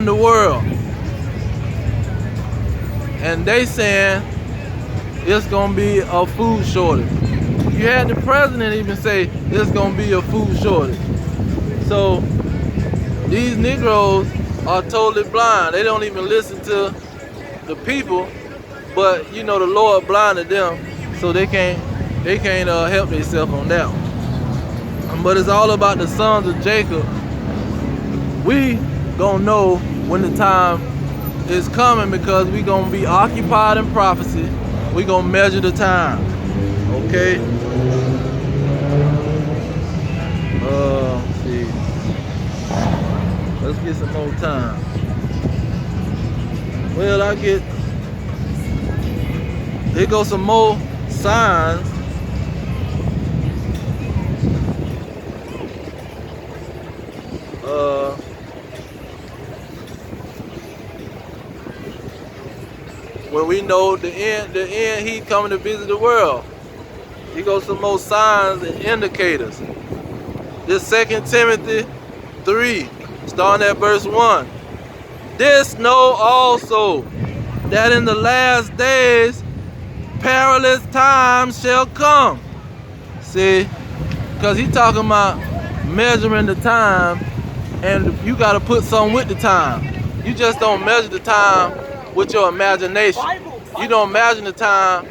in the world. And they saying it's gonna be a food shortage. You had the president even say it's gonna be a food shortage. So these Negroes are totally blind. They don't even listen to the people, but you know the Lord blinded them, so they can't help themselves on that one. But it's all about the sons of Jacob. We gonna know when the time is coming because we gonna be occupied in prophecy. We gonna measure the time. Okay. Let's see. Let's get some more time. Well, here goes some more signs. When we know the end, he coming to visit the world. Here goes some more signs and indicators. This 2 Timothy 3, starting at verse 1. This know also, that in the last days perilous times shall come. See, because he talking about measuring the time, and you got to put something with the time. You just don't measure the time with your imagination. You don't imagine the time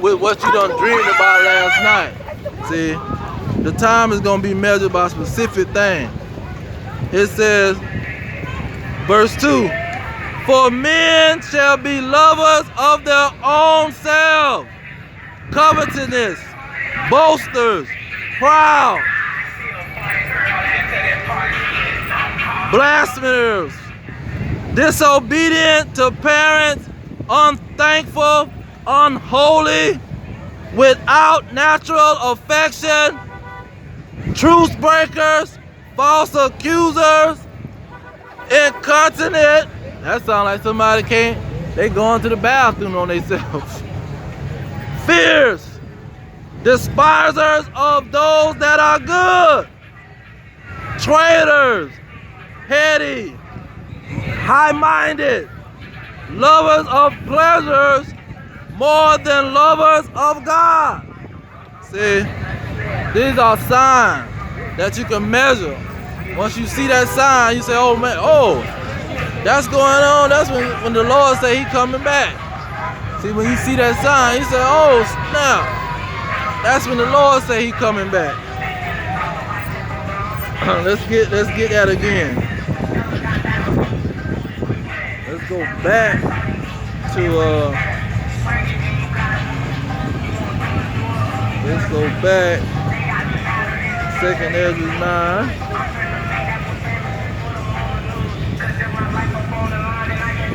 with what you done dreamed about last night. See, the time is going to be measured by a specific thing. It says, verse 2, for men shall be lovers of their own selves, covetousness, boasters, proud, blasphemers, disobedient to parents, unthankful, unholy, without natural affection, truce breakers, false accusers, incontinent. That sounds like somebody they going to the bathroom on themselves. Fierce, despisers of those that are good, traitors, heady, high-minded, lovers of pleasures more than lovers of God. See, these are signs that you can measure. Once you see that sign, you say, oh man, oh, that's going on. That's when the Lord say he coming back. See, when you see that sign, you say, oh snap. That's when the Lord say he coming back. Let's get that again. Let's go back to let's go back. 2nd Ezra 9.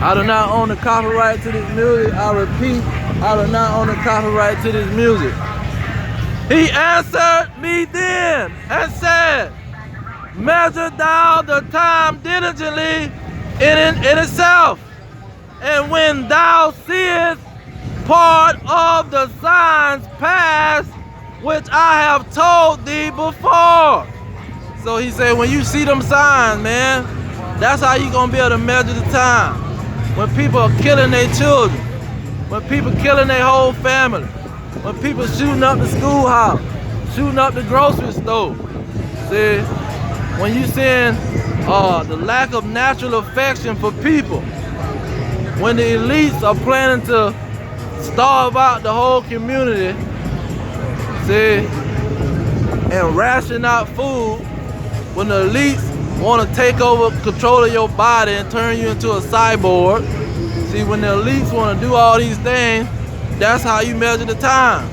I do not own the copyright to this music. I repeat, I do not own the copyright to this music. He answered me then and said, measure thou the time diligently in itself, and when thou seest part of the signs past, which I have told thee before. So he said, when you see them signs, man, that's how you gonna be able to measure the time. When people are killing their children, when people killing their whole family, when people shooting up the schoolhouse, shooting up the grocery store. See, when you seeing the lack of natural affection for people, when the elites are planning to starve out the whole community, see, and ration out food, when the elites want to take over control of your body and turn you into a cyborg. See, when the elites want to do all these things, that's how you measure the time.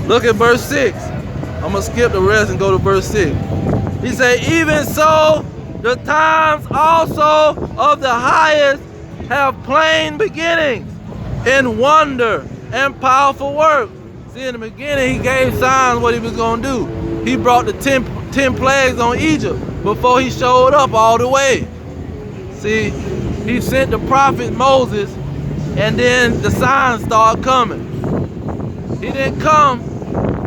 Look at verse 6. I'm going to skip the rest and go to verse 6. He said, even so, the times also of the highest have plain beginnings in wonder and powerful work. See, in the beginning, he gave signs what he was going to do. He brought the 10 plagues on Egypt before he showed up all the way. See, he sent the prophet Moses, and then the signs started coming. He didn't come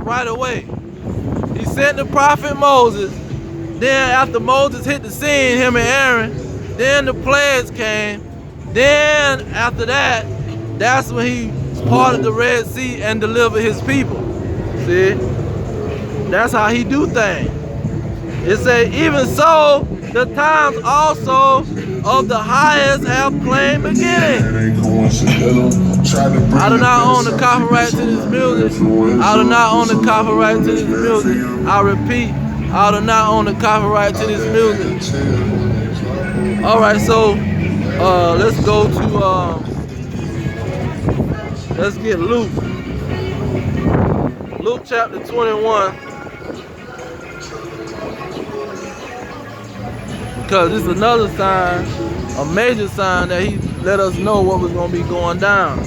right away. He sent the prophet Moses. Then after Moses hit the scene, him and Aaron, then the plagues came. Then after that, that's when he parted the Red Sea and delivered his people. See? That's how he do things. It says, even so, the times also of the highest have plain beginning. I do not own the copyright to this music. I do not own the copyright to this music. I repeat, I do not own the copyright to this music. Alright, so let's go to let's get Luke. Luke chapter 21. Because it's another sign, a major sign that he let us know what was going to be going down.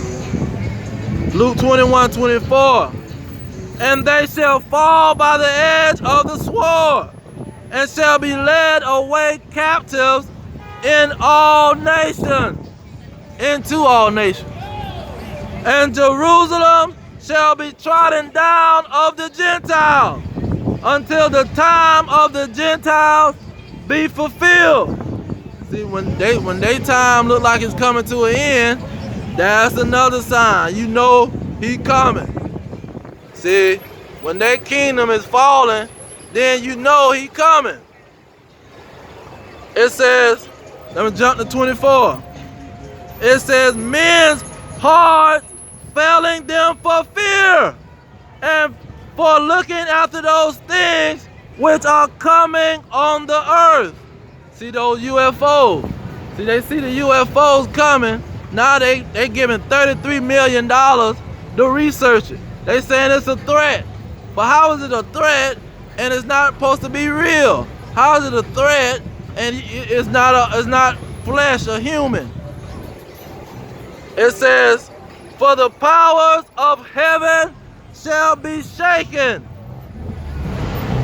Luke 21:24. And they shall fall by the edge of the sword, and shall be led away captives in all nations, into all nations. And Jerusalem shall be trodden down of the Gentiles, until the time of the Gentiles be fulfilled. See, when they time look like it's coming to an end, that's another sign. You know he coming. See, when their kingdom is falling, then you know he coming. It says, let me jump to 24. It says, men's hearts failing them for fear, and for looking after those things which are coming on the earth. See those UFOs. See, they see the UFOs coming. Now they giving $33 million to research it. They saying it's a threat. But how is it a threat and it's not supposed to be real? How is it a threat and it's not flesh or human? It says, for the powers of heaven shall be shaken,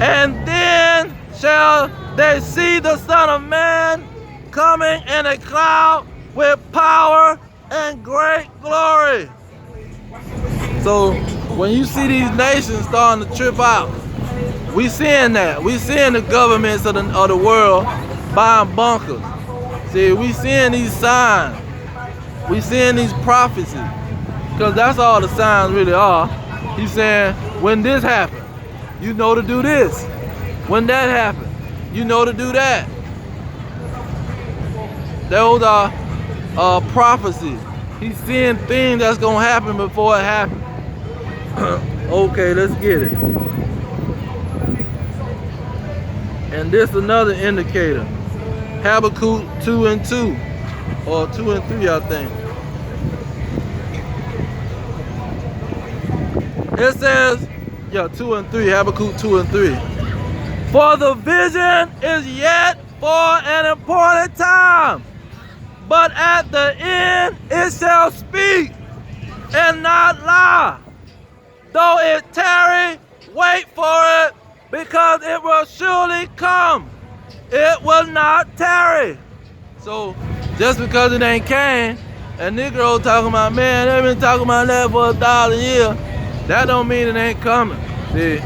and then shall they see the Son of Man coming in a cloud with power and great glory. So when you see these nations starting to trip out, we seeing that. We seeing the governments of the world buying bunkers. See, we seeing these signs. We seeing these prophecies. Because that's all the signs really are. He's saying, when this happens, you know to do this. When that happens, you know to do that. Those are prophecies. He's seeing things that's going to happen before it happens. Okay, let's get it. And this another indicator. Habakkuk 2:2. Or 2 and 3, I think. It says, 2 and 3, Habakkuk 2 and 3. For the vision is yet for an appointed time, but at the end it shall speak and not lie. Though it tarry, wait for it, because it will surely come. It will not tarry. So, just because it ain't came, a Negro talking about, man, they've been talking about that for 1,000 years. That don't mean it ain't coming. See?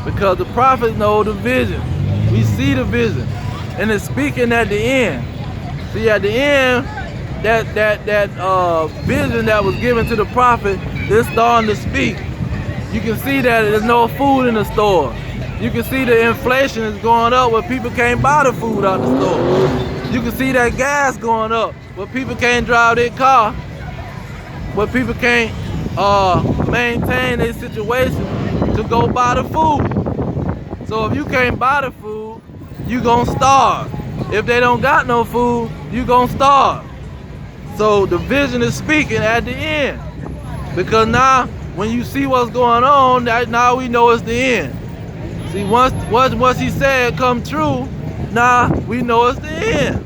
Because the prophets know the vision. We see the vision. And it's speaking at the end. See, at the end, that vision that was given to the prophet is starting to speak. You can see that there's no food in the store. You can see the inflation is going up where people can't buy the food out the store. You can see that gas going up where people can't drive their car, where people can't maintain their situation to go buy the food. So if you can't buy the food, you gonna starve. If they don't got no food, you gonna starve. So the vision is speaking at the end. Because now, when you see what's going on, now we know it's the end. See, once he said come true, now we know it's the end.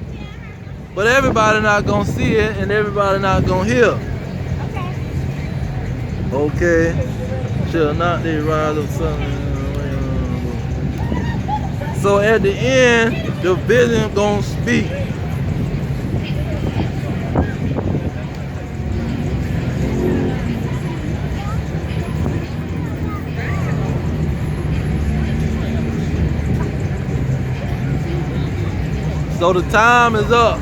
But everybody not gonna see it, and everybody not gonna hear. Okay. Shall not they rise up suddenly? So at the end, the vision gonna speak. So the time is up.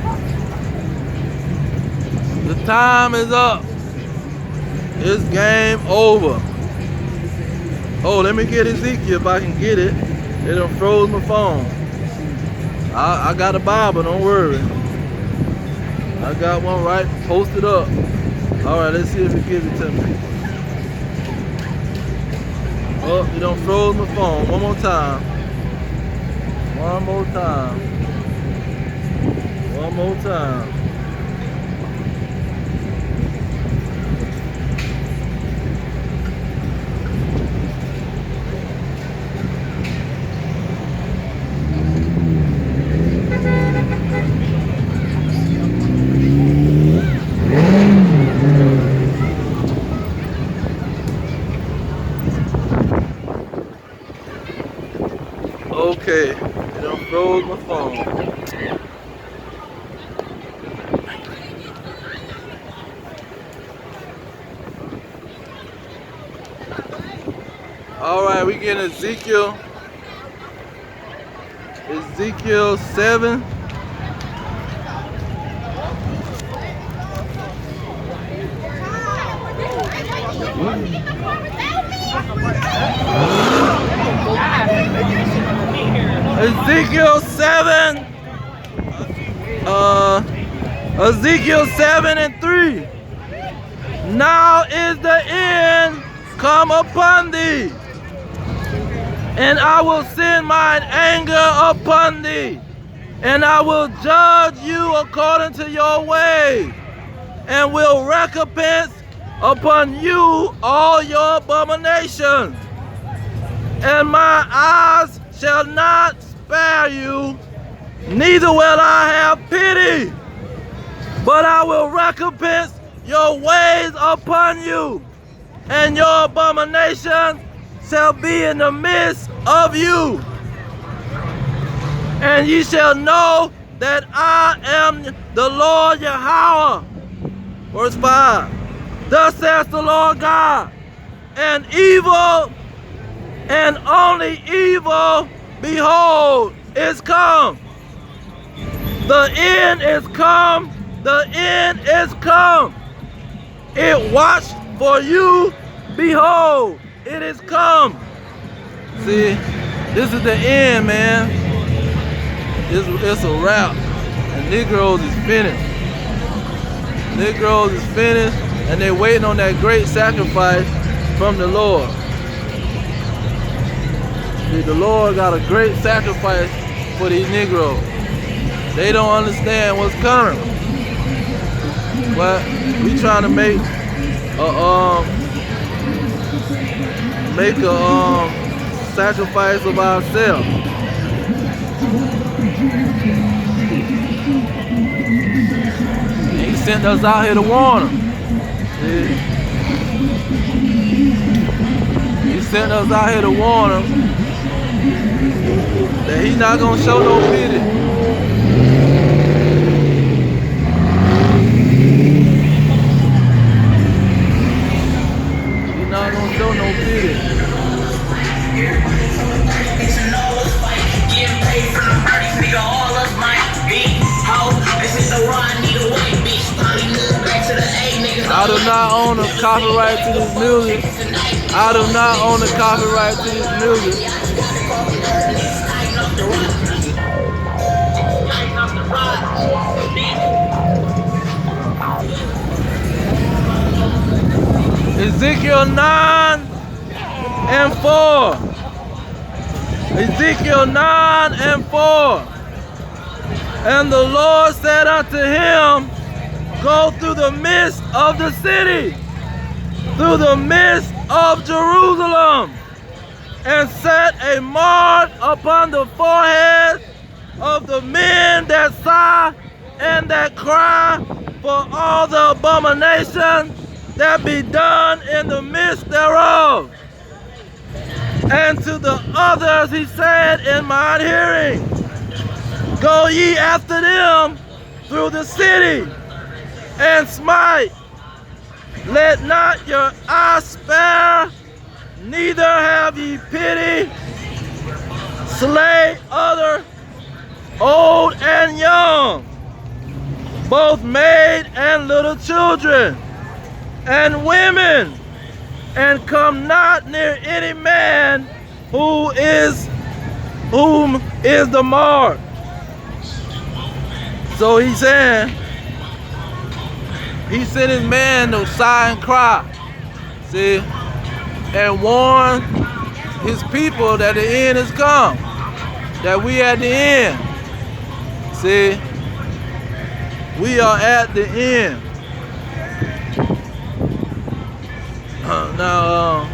The time is up. It's game over. Oh, let me get Ezekiel if I can get it. It done froze my phone. I got a Bible, don't worry. I got one right posted up. All right, let's see if it gives it to me. Oh, it done froze my phone. One more time. One more time. One more time. Okay, it done froze my phone. All right, we getting Ezekiel 7. Ezekiel 7. Ezekiel 7:3. Now is the end come upon thee, and I will send mine anger upon thee, and I will judge you according to your ways, and will recompense upon you all your abominations. And my eyes shall not spare you, neither will I have pity, but I will recompense your ways upon you, and your abominations shall be in the midst of you. And ye shall know that I am the Lord Yahweh. Verse 5. Thus says the Lord God, and evil, and only evil, behold, is come. The end is come. The end is come. It watched for you. Behold, it is come. See, this is the end, man. It's a wrap. And Negroes is finished. Negroes is finished, and they're waiting on that great sacrifice from the Lord. See, the Lord got a great sacrifice for these Negroes. They don't understand what's coming. But we trying to make a sacrifice of ourselves. He sent us out here to warn them. See? He sent us out here to warn them that he's not gonna show no pity. He's not gonna show no pity. I do not own the copyright to this music. I do not own the copyright to this music. Ezekiel 9:4. Ezekiel 9:4. And the Lord said unto him, go through the midst of the city, through the midst of Jerusalem, and set a mark upon the foreheads of the men that sigh and that cry for all the abominations that be done in the midst thereof. And to the others he said in mine hearing, go ye after them through the city, and smite. Let not your eye spare, neither have ye pity. Slay other old and young, both maid and little children, and women, and come not near any man whom is the mark. So he's saying, he sent his man to sigh and cry, see, and warn his people that the end has come, that we at the end. See, we are at the end. Now,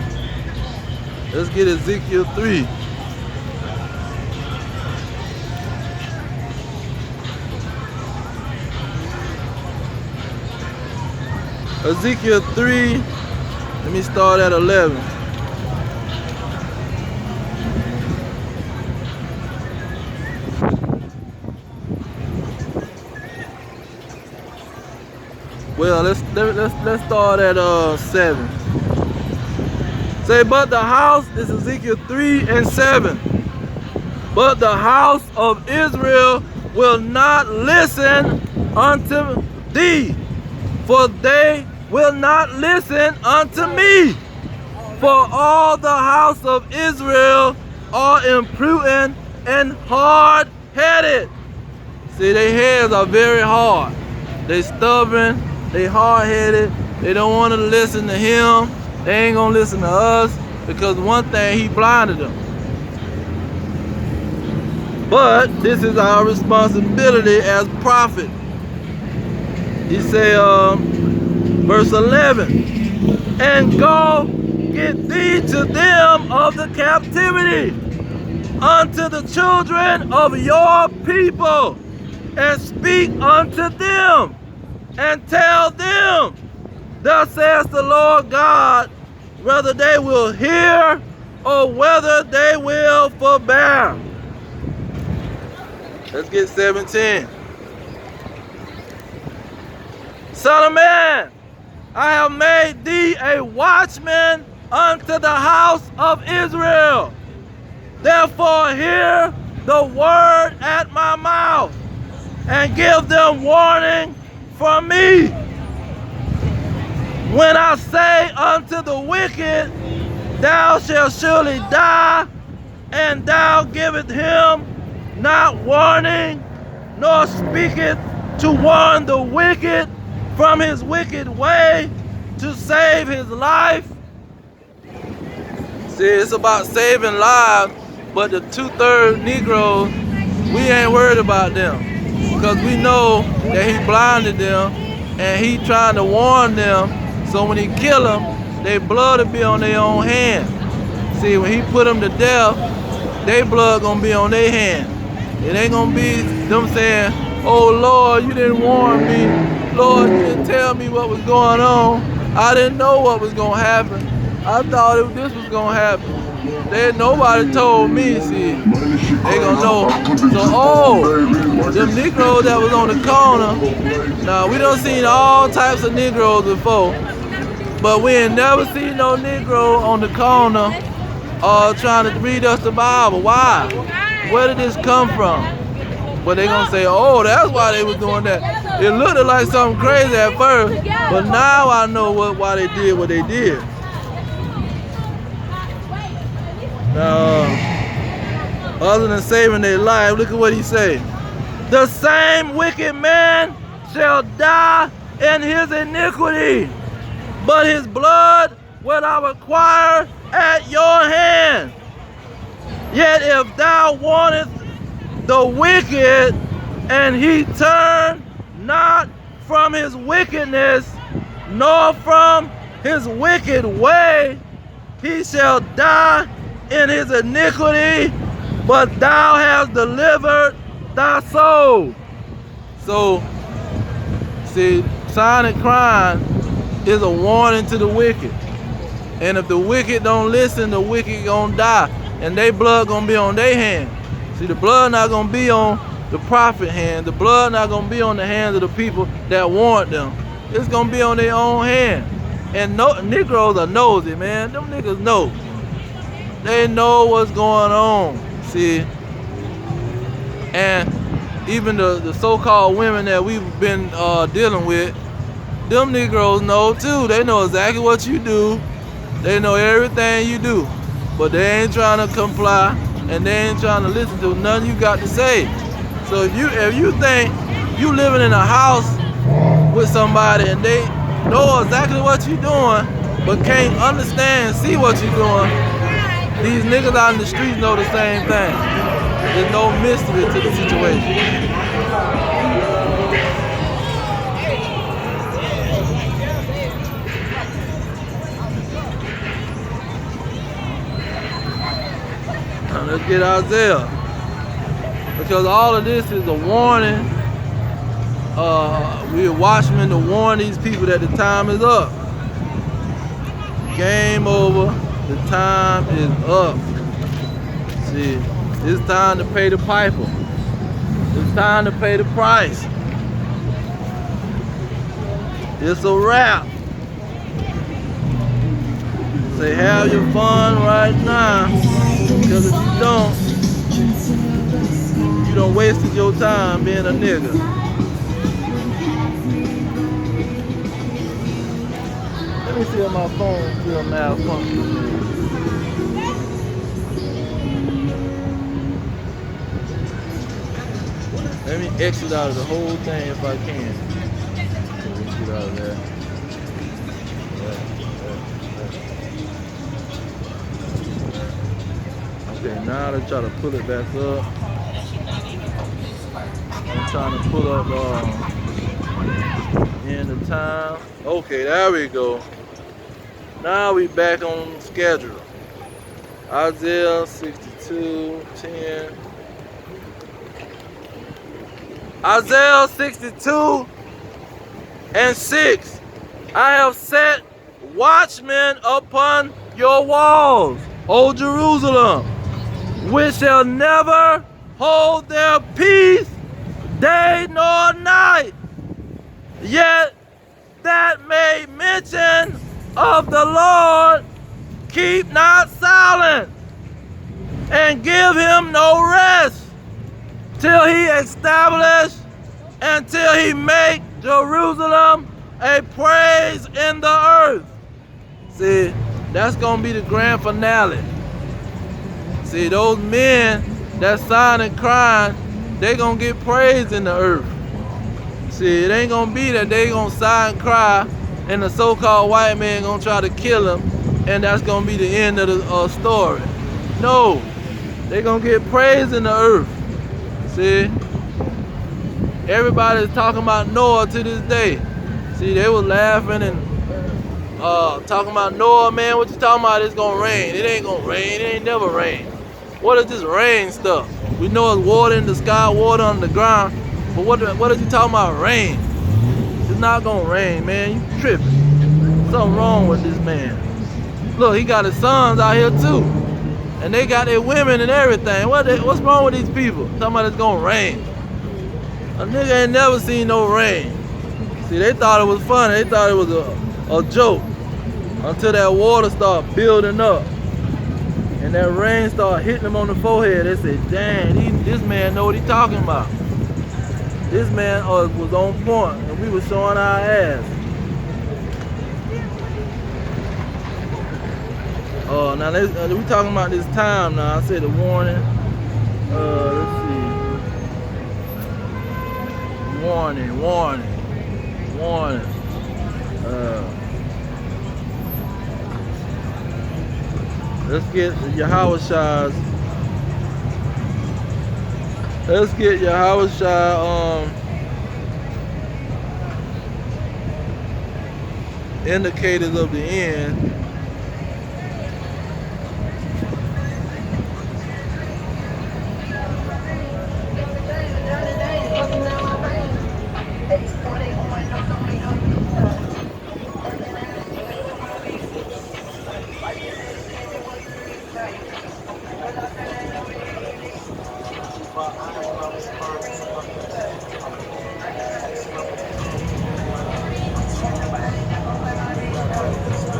let's get Ezekiel 3. Ezekiel 3, let me start at 11. Well, let's start at 7. Say, but the house, this is Ezekiel 3 and 7. But the house of Israel will not listen unto thee, for they will not listen unto me. For all the house of Israel are imprudent and hard-headed. See, their heads are very hard. They stubborn, they hard-headed. They don't want to listen to him. They ain't gonna listen to us, because one thing, he blinded them. But this is our responsibility as prophet. He say, verse 11, and go get thee to them of the captivity, unto the children of your people, and speak unto them, and tell them, thus says the Lord God, whether they will hear or whether they will forbear. Let's get 17. Son of man, I have made thee a watchman unto the house of Israel. Therefore hear the word at my mouth, and give them warning from me. When I say unto the wicked, thou shalt surely die, and thou givest him not warning, nor speaketh to warn the wicked from his wicked way, to save his life. See, it's about saving lives, but the 2/3 Negroes, we ain't worried about them, because we know that he blinded them, and he trying to warn them. So when he kill them, their blood will be on their own hand. See, when he put them to death, their blood gonna be on their hand. It ain't gonna be them saying, oh Lord, you didn't warn me. Lord, you didn't tell me what was going on. I didn't know what was gonna happen. I thought this was gonna happen. Nobody told me, see. They gonna know. So, oh, them Negroes that was on the corner. Now, we done seen all types of Negroes before. But we ain't never seen no Negro on the corner trying to read us the Bible. Why? Where did this come from? But they gonna say, oh, that's why they was doing that. It looked like something crazy at first, but now I know why they did what they did. Now, other than saving their life, look at what he say. The same wicked man shall die in his iniquity, but his blood will I require at your hand. Yet if thou warnest the wicked, and he turn not from his wickedness, nor from his wicked way, he shall die in his iniquity, but thou hast delivered thy soul. So, see, silent crying is a warning to the wicked. And if the wicked don't listen, the wicked gonna die. And their blood gonna be on their hand. See, the blood not gonna be on the prophet hand. The blood not gonna be on the hands of the people that warned them. It's gonna be on their own hand. And Negroes are nosy, man. Them niggas know. They know what's going on. See? And even the so-called women that we've been dealing with, them Negroes know too. They know exactly what you do. They know everything you do. But they ain't trying to comply, and they ain't trying to listen to nothing you got to say. So if you think you living in a house with somebody and they know exactly what you're doing, but can't understand and see what you're doing, these niggas out in the streets know the same thing. There's no mystery to the situation. Now let's get Isaiah. Because all of this is a warning. We're watchmen to warn these people that the time is up. Game over. The time is up. See, it's time to pay the piper. It's time to pay the price. It's a wrap. Say, have your fun right now. Because if you don't wasted your time being a nigga. Let me see if my phone still malfunctioning. Let me exit out of the whole thing if I can. Let me get out of there. Okay, now let's try to pull it back up. I'm trying to pull up in the time. Okay, there we go. Now we back on schedule. Isaiah 62:10. Isaiah 62:6. I have set watchmen upon your walls, O Jerusalem, which shall never hold their peace day nor night. Yet that made mention of the Lord keep not silent, and give him no rest, till he establish and till he make Jerusalem a praise in the earth. See, that's gonna be the grand finale. See, those men that sighing and crying, they gonna get praise in the earth. See, it ain't gonna be that they gonna sigh and cry and the so-called white man gonna try to kill him, and that's gonna be the end of the story. No, they gonna get praise in the earth. See, everybody's talking about Noah to this day. See, they was laughing and talking about Noah, man, what you talking about? It's gonna rain. It ain't gonna rain. It ain't never rain. What is this rain stuff? We know it's water in the sky, water on the ground, but what is you talking about rain? It's not gonna rain, man. You tripping. Something wrong with this man. Look, he got his sons out here too. And they got their women and everything. What's wrong with these people? Talking about it's gonna rain. A nigga ain't never seen no rain. See, they thought it was funny. They thought it was a joke. Until that water started building up. And that rain started hitting them on the forehead. They said, dang, this man know what he talking about. This man was on point, and we was showing our ass. Now we talking about this time now. I said the warning. Let's see. Warning. Let's get Yahushua. Let's get Yahushua indicators of the end.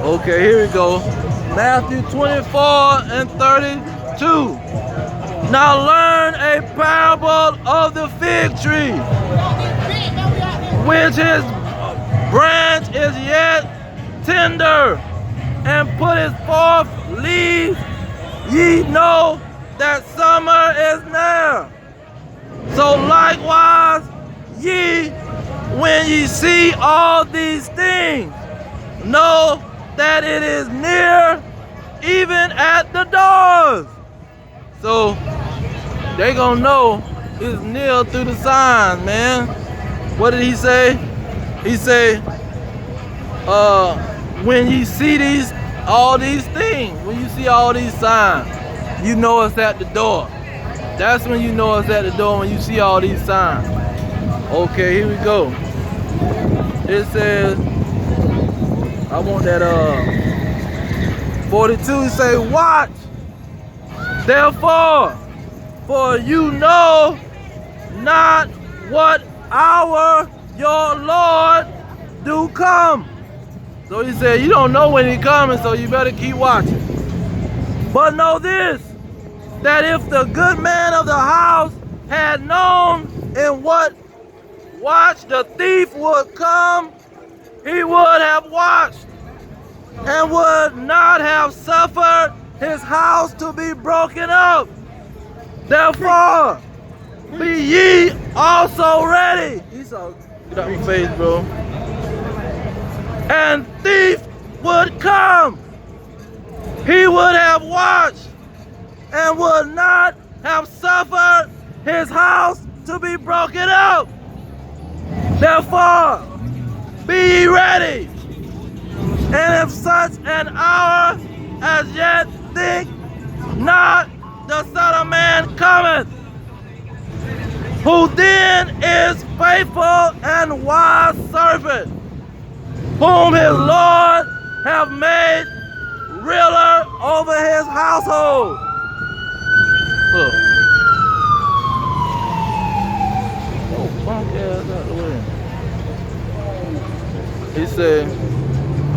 Okay, here we go. Matthew 24:32. Now learn a parable of the fig fig tree, which his branch is yet tender, and putteth forth leaves, ye know that summer is near. So likewise, ye, when ye see all these things, know that it is near, even at the doors. So they gonna know it's near through the signs, man. What did he say? He say, when you see all these things, when you see all these signs, you know it's at the door. That's when you know it's at the door, when you see all these signs. Okay, here we go. It says, I want that 42, it say, watch, therefore, for you know not what hour your Lord do come. So he said, you don't know when he's coming, so you better keep watching. But know this, that if the good man of the house had known in what watch the thief would come, he would have watched and would not have suffered his house to be broken up. Therefore, be ye also ready. Esau, get out my face, bro. And thief would come, he would have watched and would not have suffered his house to be broken up. Therefore, be ye ready, and if such an hour as yet think not the Son of Man cometh, who then is faithful and wise servant, whom his Lord have made ruler over his household. Look. Oh, bunk ass out the way. He said,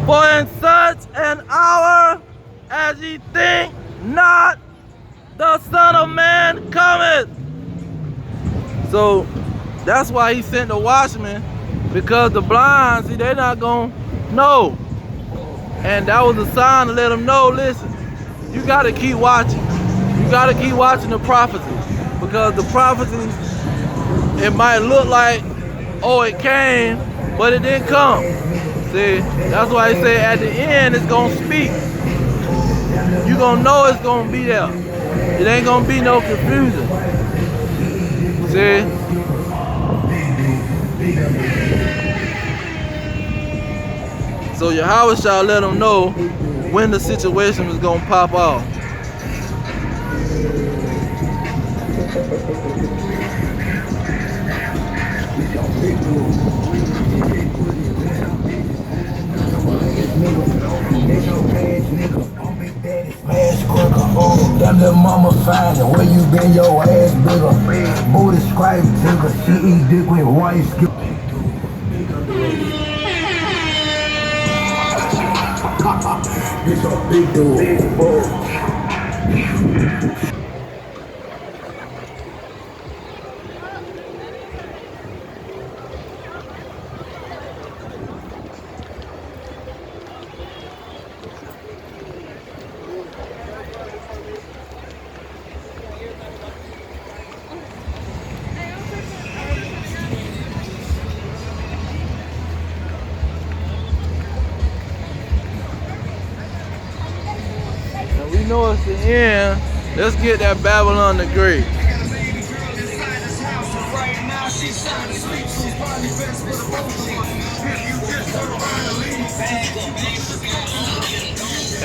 for in such an hour as ye think not, the Son of Man cometh. So that's why he sent the watchmen, because the blind, see, they're not gonna know. And that was a sign to let them know, listen, you gotta keep watching. You gotta keep watching the prophecies, because the prophecies, it might look like, oh, it came, but it didn't come. See, that's why he said at the end it's gonna speak. You gonna know it's gonna be there. It ain't gonna be no confusion. See? So Yahweh shall let them know when the situation is gonna pop off. That little mama fine, and where you been, your ass bigger. Booty scribe tigger, she eat dick with white skin. It's a big dude. Big boy. We know it's the end. Let's get that Babylon the Great.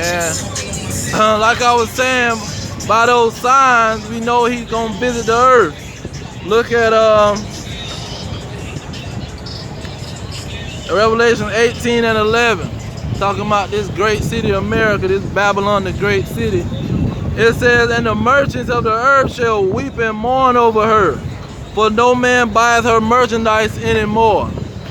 And like I was saying, by those signs, we know he's gonna visit the earth. Look at Revelation 18 and 11. Talking about this great city of America, this Babylon the great city. It says, and the merchants of the earth shall weep and mourn over her, for no man buyeth her merchandise anymore.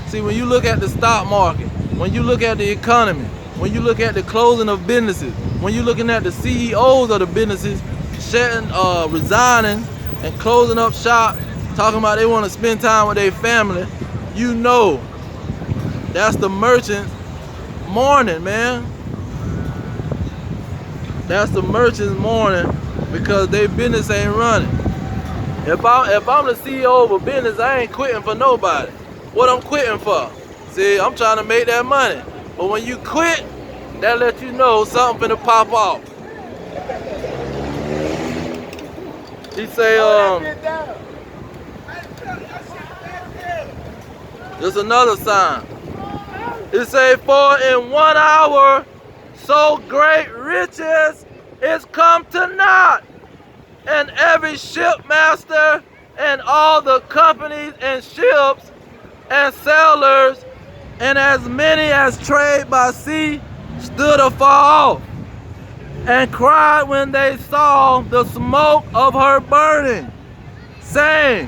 See, when you look at the stock market, when you look at the economy, when you look at the closing of businesses, when you're looking at the CEOs of the businesses resigning and closing up shop, talking about they want to spend time with their family, you know that's the merchants mourning, man. That's the merchants mourning because their business ain't running. If I'm the CEO of a business, I ain't quitting for nobody. What I'm quitting for? See, I'm trying to make that money. But when you quit, that lets you know something finna pop off. He say, there's another sign. He say, for in 1 hour, so great riches is come to naught, and every shipmaster and all the companies and ships and sailors and as many as trade by sea stood afar off and cried when they saw the smoke of her burning, saying,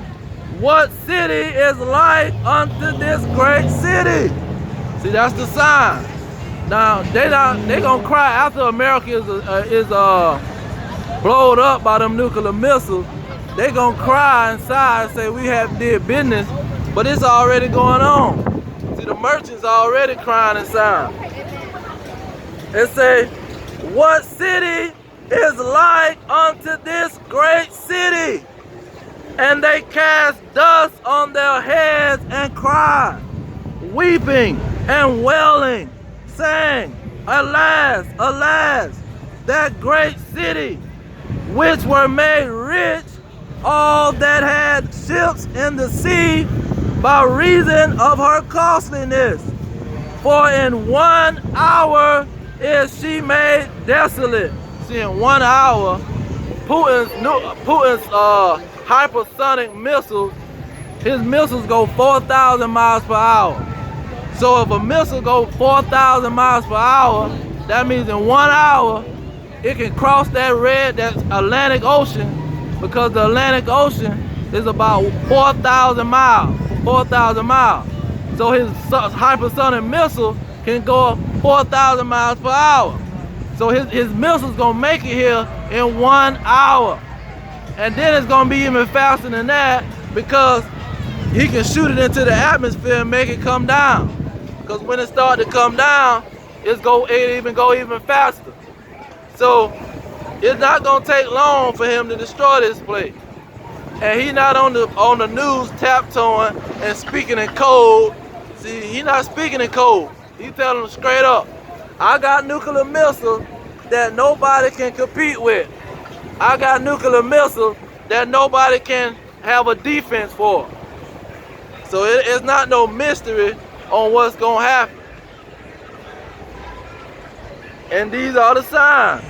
what city is like unto this great city? See, that's the sign. Now they gonna cry after America is blowed up by them nuclear missiles. They gonna cry inside and say we have did business, but it's already going on. See, the merchants already crying inside. It say, what city is like unto this great city? And they cast dust on their heads and cried, weeping and wailing, saying, alas, alas, that great city, which were made rich, all that had ships in the sea, by reason of her costliness. For in 1 hour is she made desolate. See, in 1 hour, Putin's hypersonic missiles, his missiles go 4,000 miles per hour. So if a missile goes 4,000 miles per hour, that means in 1 hour, it can cross that Atlantic Ocean, because the Atlantic Ocean is about 4,000 miles. 4,000 miles. So his hypersonic missile can go 4,000 miles per hour. So his missile's gonna make it here in 1 hour. And then it's gonna be even faster than that, because he can shoot it into the atmosphere and make it come down. Because when it starts to come down, it even go even faster. So it's not gonna take long for him to destroy this place. And he not on the news taptoeing and speaking in code. See, he not speaking in code. He telling them straight up, I got nuclear missiles that nobody can compete with. I got nuclear missiles that nobody can have a defense for. So it's not no mystery on what's gonna happen. And these are the signs.